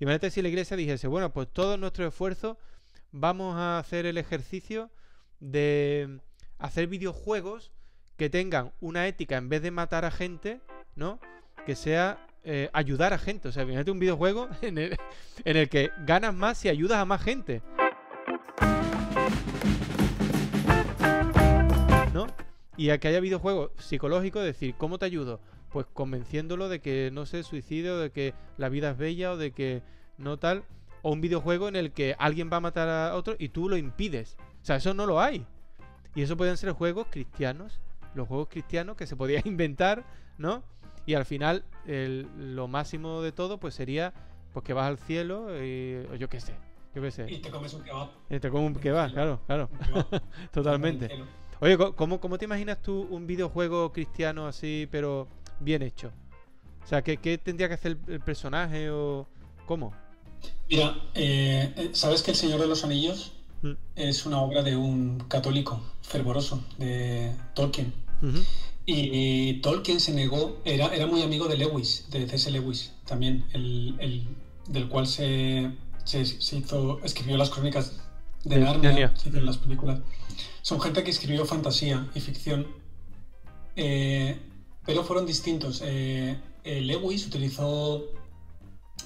Imagínate si la iglesia dijese, bueno, pues todos nuestros esfuerzos vamos a hacer el ejercicio de hacer videojuegos que tengan una ética en vez de matar a gente, ¿no? Que sea ayudar a gente. O sea, imagínate un videojuego en el que ganas más si ayudas a más gente, ¿no? Y a que haya videojuegos psicológicos, decir, ¿cómo te ayudo? Pues convenciéndolo de que no se suicide, o de que la vida es bella, o de que no tal. O un videojuego en el que alguien va a matar a otro y tú lo impides. O sea, eso no lo hay. Y eso pueden ser juegos cristianos. Los juegos cristianos que se podían inventar, ¿no? Y al final, lo máximo de todo, pues sería pues que vas al cielo o yo qué sé. Yo qué sé. Y te comes un kebab. Y te comes un En el kebab, cielo. claro, claro. Un kebab. En el Totalmente. cielo. Oye, ¿cómo te imaginas tú un videojuego cristiano así, pero bien hecho? O sea, ¿qué tendría que hacer el personaje o cómo? Mira, ¿sabes que El Señor de los Anillos Mm. es una obra de un católico fervoroso, de Tolkien? Ujú. Y Tolkien se negó, era muy amigo de Lewis, de C.S. Lewis, también, del cual escribió las crónicas de De Narnia, Narnia. se hicieron las películas. Son gente que escribió fantasía y ficción, eh, pero fueron distintos. Lewis utilizó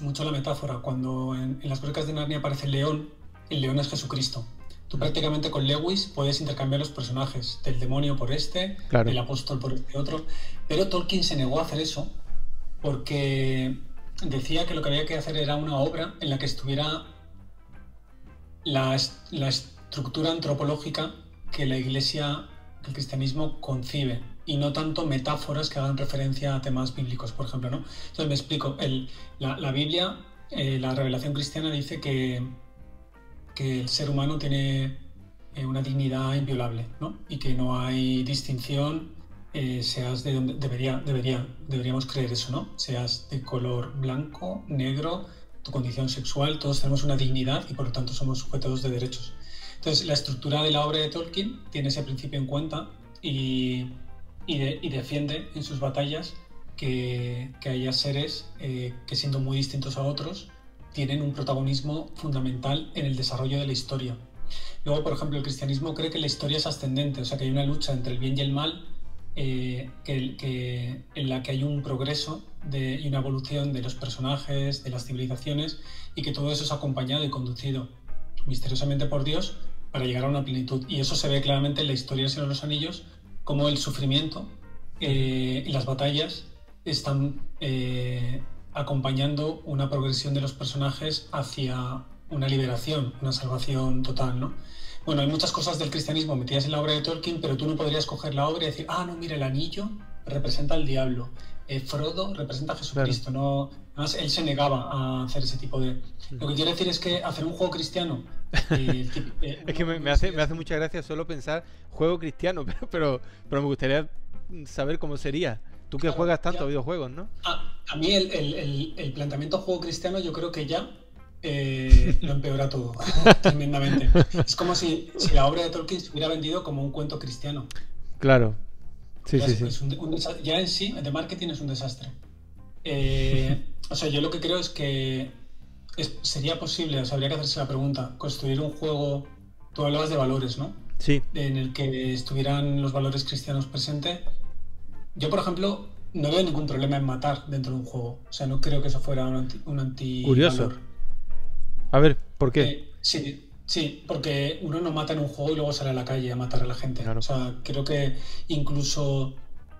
mucho la metáfora. Cuando en las crónicas de Narnia aparece el león es Jesucristo. Tú prácticamente con Lewis puedes intercambiar los personajes, del demonio por este, Claro. del apóstol por este otro, pero Tolkien se negó a hacer eso porque decía que lo que había que hacer era una obra en la que estuviera la estructura antropológica que la Iglesia, que el cristianismo concibe, y no tanto metáforas que hagan referencia a temas bíblicos, por ejemplo, ¿no? Entonces me explico. La Biblia, la revelación cristiana dice que el ser humano tiene una dignidad inviolable, ¿no? Y que no hay distinción, seas de donde deberíamos creer eso, ¿no? Seas de color blanco, negro, tu condición sexual, todos tenemos una dignidad y por lo tanto somos sujetos de derechos. Entonces, la estructura de la obra de Tolkien tiene ese principio en cuenta y defiende en sus batallas que haya seres que, siendo muy distintos a otros, tienen un protagonismo fundamental en el desarrollo de la historia. Luego, por ejemplo, el cristianismo cree que la historia es ascendente, o sea, que hay una lucha entre el bien y el mal, en la que hay un progreso y una evolución de los personajes, de las civilizaciones, y que todo eso es acompañado y conducido misteriosamente por Dios para llegar a una plenitud. Y eso se ve claramente en la historia del Señor de los Anillos, como el sufrimiento y las batallas están acompañando una progresión de los personajes hacia una liberación, una salvación total, ¿no? Bueno, hay muchas cosas del cristianismo metidas en la obra de Tolkien, pero tú no podrías coger la obra y decir, ah, no, mira, el anillo representa al diablo, Frodo representa a Jesucristo, Claro. no, además él se negaba a hacer ese tipo de... Lo que quiero decir es que hacer un juego cristiano, Es que me hace mucha gracia solo pensar juego cristiano, pero me gustaría saber cómo sería. Tú que claro, juegas tanto ya, videojuegos, ¿no? a mí el planteamiento juego cristiano yo creo que ya lo empeora todo tremendamente. Es como si la obra de Tolkien se hubiera vendido como un cuento cristiano. Claro. Sí, Ya sí, sí. ya en sí, de marketing es un desastre. O sea, yo lo que creo es que sería posible, o sea, habría que hacerse la pregunta, construir un juego, tú hablabas de valores, ¿no? Sí. En el que estuvieran los valores cristianos presentes. Yo, por ejemplo, no veo ningún problema en matar dentro de un juego. O sea, no creo que eso fuera un Curioso. antivalor. A ver, ¿por qué? Sí, porque uno no mata en un juego y luego sale a la calle a matar a la gente. O Claro. sea, creo que incluso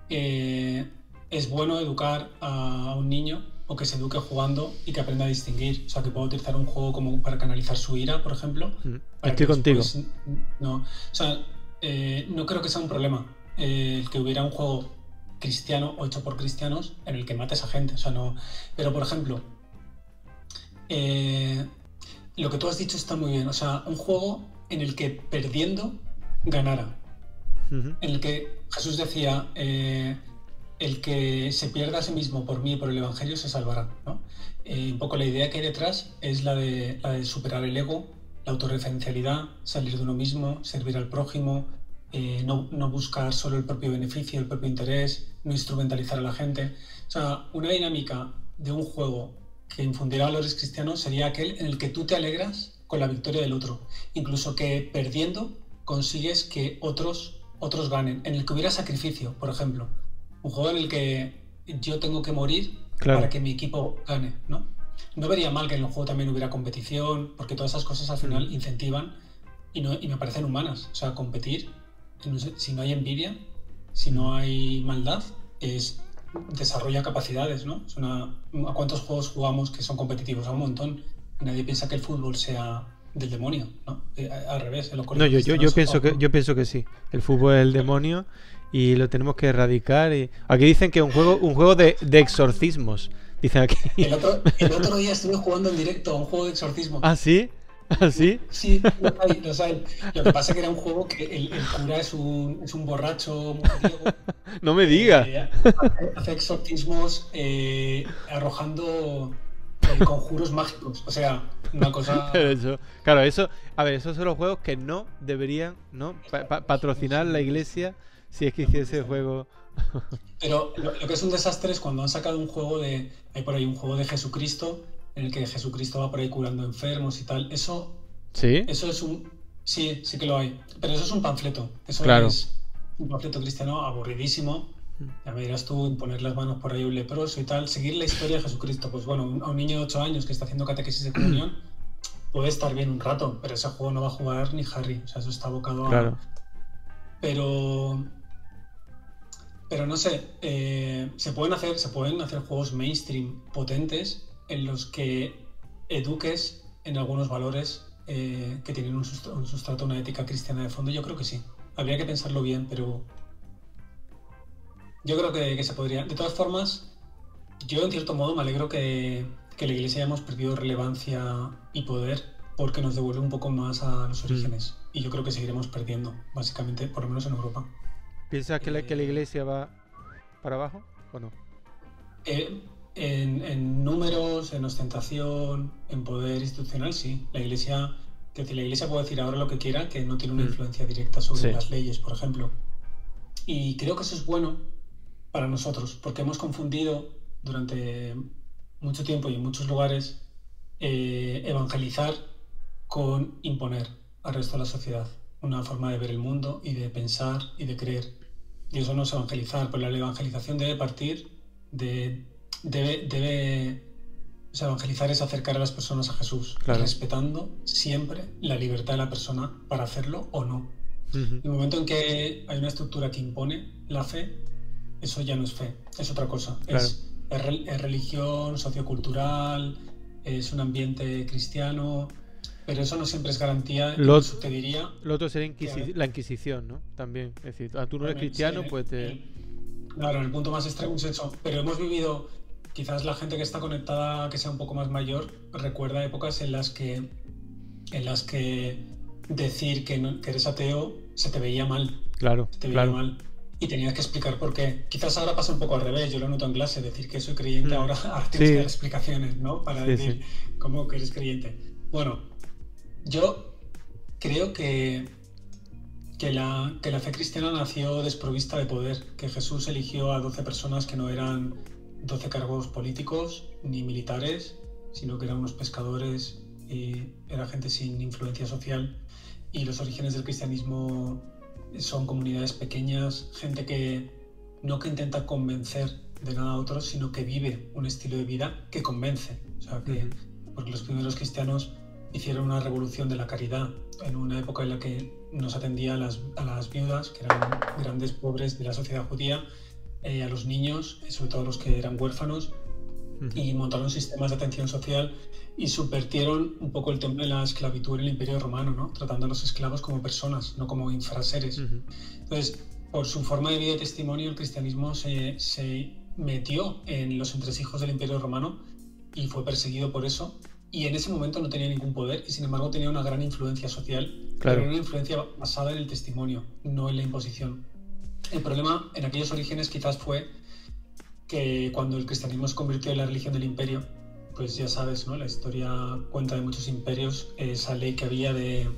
es bueno educar a un niño o que se eduque jugando y que aprenda a distinguir. O sea, que pueda utilizar un juego como para canalizar su ira, por ejemplo, para Estoy que contigo. después no. O sea, no creo que sea un problema el que hubiera un juego cristiano o hecho por cristianos en el que mates a gente. O sea, no. Pero, por ejemplo, eh, lo que tú has dicho está muy bien. O sea, un juego en el que perdiendo ganara. Ujú. En el que Jesús decía, el que se pierda a sí mismo por mí y por el Evangelio se salvará, ¿no? Un poco la idea que hay detrás es la de superar el ego, la autorreferencialidad, salir de uno mismo, servir al prójimo, no buscar solo el propio beneficio, el propio interés, no instrumentalizar a la gente. O sea, una dinámica de un juego que infundiera valores cristianos sería aquel en el que tú te alegras con la victoria del otro, incluso que perdiendo consigues que otros ganen, en el que hubiera sacrificio, por ejemplo. Un juego en el que yo tengo que morir para que mi equipo gane, ¿no? No vería mal que en el juego también hubiera competición, porque todas esas cosas al final incentivan y me parecen humanas. O sea, competir, si no hay envidia, si no hay maldad, desarrolla capacidades, ¿no? ¿A cuántos juegos jugamos que son competitivos? A un montón. Y nadie piensa que el fútbol sea del demonio, ¿no? Al revés. No, yo pienso que sí. El fútbol es el demonio y lo tenemos que erradicar. Aquí dicen que es un juego de exorcismos. Dicen aquí. El otro día estuve jugando en directo a un juego de exorcismo. ¿Ah, sí? ¿Ah, sí? Sí, los hay. Lo que pasa es que era un juego que el cura es un borracho mujeriego. No me digas. Hace exorcismos arrojando conjuros mágicos. O sea, una cosa... Pero esos son los juegos que no deberían, ¿no? Patrocinar la iglesia si es que hiciese juego... Pero lo que es un desastre es cuando han sacado un juego hay por ahí un juego de Jesucristo, en el que Jesucristo va por ahí curando enfermos y tal. Eso es un... Sí que lo hay. Pero eso es un panfleto. Eso es un panfleto cristiano aburridísimo. Ya me dirás tú, poner las manos por ahí a un leproso y tal. Seguir la historia de Jesucristo. Pues bueno, a un niño de 8 años que está haciendo catequesis de comunión puede estar bien un rato, pero ese juego no va a jugar ni Harry. O sea, eso está abocado a... Pero no sé, se pueden hacer juegos mainstream potentes en los que eduques en algunos valores que tienen un sustrato, una ética cristiana de fondo. Yo creo que sí. Habría que pensarlo bien, pero yo creo que se podría. De todas formas, yo en cierto modo me alegro que la Iglesia hayamos perdido relevancia y poder, porque nos devuelve un poco más a los orígenes. Y yo creo que seguiremos perdiendo, básicamente, por lo menos en Europa. ¿Piensas que la Iglesia va para abajo o no? En números, en ostentación, en poder institucional, sí. La Iglesia puede decir ahora lo que quiera, que no tiene una influencia directa sobre las leyes, por ejemplo. Y creo que eso es bueno para nosotros, porque hemos confundido durante mucho tiempo y en muchos lugares evangelizar con imponer al resto de la sociedad una forma de ver el mundo y de pensar y de creer. Y eso no es evangelizar, pues la evangelización debe partir o sea, evangelizar es acercar a las personas a Jesús, respetando siempre la libertad de la persona para hacerlo o no. En el momento en que hay una estructura que impone la fe, eso ya no es fe, es otra cosa. Es religión, sociocultural, es un ambiente cristiano, pero eso no siempre es garantía. Te diría... Lo otro sería la Inquisición, ¿no? También, es decir, tú no eres cristiano, pues te... Claro, en el punto más extremo es eso. Pero hemos vivido, quizás la gente que está conectada, que sea un poco más mayor, recuerda épocas en las que decir que eres ateo se te veía mal. Claro, se te veía mal. Y tenías que explicar por qué. Quizás ahora pasa un poco al revés. Yo lo noto en clase, decir que soy creyente, ahora tienes que dar explicaciones, ¿no? Para decir cómo que eres creyente. Bueno, yo creo que la fe cristiana nació desprovista de poder, que Jesús eligió a 12 personas que no eran 12 cargos políticos ni militares, sino que eran unos pescadores y era gente sin influencia social. Y los orígenes del cristianismo son comunidades pequeñas, gente que intenta convencer de nada a otros, sino que vive un estilo de vida que convence. O sea, porque los primeros cristianos hicieron una revolución de la caridad en una época en la que no se atendía a las viudas, que eran grandes pobres de la sociedad judía, a los niños, sobre todo a los que eran huérfanos, y montaron sistemas de atención social y subvertieron un poco el tema de la esclavitud en el Imperio Romano, ¿no? Tratando a los esclavos como personas, no como infraseres. Entonces, por su forma de vida y testimonio, el cristianismo se metió en los entresijos del Imperio Romano y fue perseguido por eso. Y en ese momento no tenía ningún poder y sin embargo tenía una gran influencia social, pero una influencia basada en el testimonio, no en la imposición. El problema en aquellos orígenes quizás fue que cuando el cristianismo se convirtió en la religión del imperio, pues ya sabes, ¿no? La historia cuenta de muchos imperios, esa ley que había de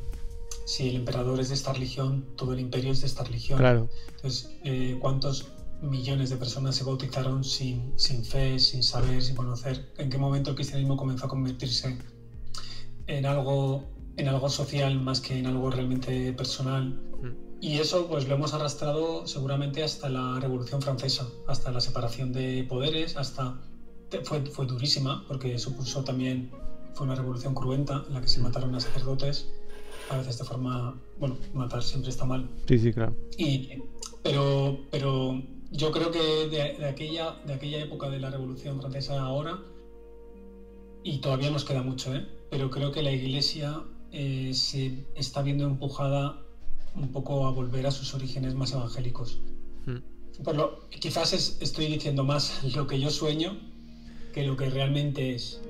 si el emperador es de esta religión, todo el imperio es de esta religión. Claro. Entonces, ¿cuántos millones de personas se bautizaron sin fe, sin saber, sin conocer en qué momento el cristianismo comenzó a convertirse en algo social más que en algo realmente personal. Y eso pues lo hemos arrastrado seguramente hasta la Revolución Francesa, hasta la separación de poderes, fue durísima porque supuso también, fue una revolución cruenta en la que se mataron a sacerdotes, a veces de forma, bueno, matar siempre está mal. Sí, claro. Pero yo creo que de aquella época de la Revolución Francesa ahora, y todavía nos queda mucho, pero creo que la Iglesia se está viendo empujada un poco a volver a sus orígenes más evangélicos. Quizás estoy diciendo más lo que yo sueño que lo que realmente es.